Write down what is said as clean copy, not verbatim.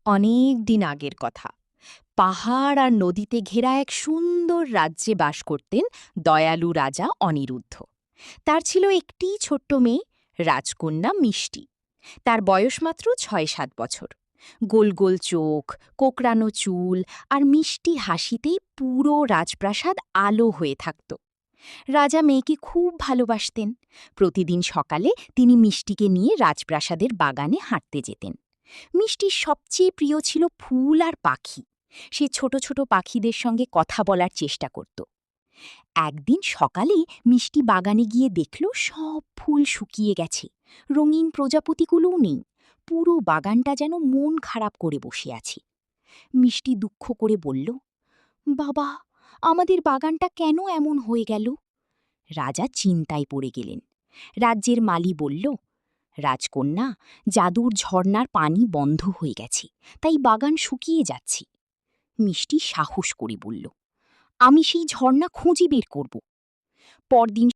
অনেক দিন আগের কথা। পাহাড় আর নদীতে ঘেরা এক সুন্দর রাজ্যে বাস করতেন দয়ালু রাজা অনিরুদ্ধ। তার ছিল একটি ছোট্ট মেয়ে, রাজকন্যা মিষ্টি। তার বয়স মাত্র ৬-৭ বছর। গোল গোল চোখ, কোকড়ানো চুল আর মিষ্টি হাসিতেই পুরো রাজপ্রাসাদ আলো হয়ে থাকত। রাজা মেয়েকে খুব ভালোবাসতেন। প্রতিদিন সকালে তিনি মিষ্টিকে নিয়ে রাজপ্রাসাদের বাগানে হাঁটতে যেতেন। মিষ্টির সবচেয়ে প্রিয় ছিল ফুল আর পাখি। সে ছোট ছোট পাখিদের সঙ্গে কথা বলার চেষ্টা করত। একদিন সকালেই মিষ্টি বাগানে গিয়ে দেখল সব ফুল শুকিয়ে গেছে, রঙিন প্রজাপতিগুলোও নেই। পুরো বাগানটা যেন মন খারাপ করে বসে আছে। মিষ্টি দুঃখ করে বলল, বাবা, আমাদের বাগানটা কেন এমন হয়ে গেল? রাজা চিন্তায় পড়ে গেলেন। রাজ্যের মালি বলল, রাজকন্যা, জাদুর ঝর্ণার পানি বন্ধ হয়ে গেছে, তাই বাগান শুকিয়ে যাচ্ছে। মিষ্টি সাহস করে বলল, আমি সেই ঝর্ণা খুঁজে বের করব। পরদিন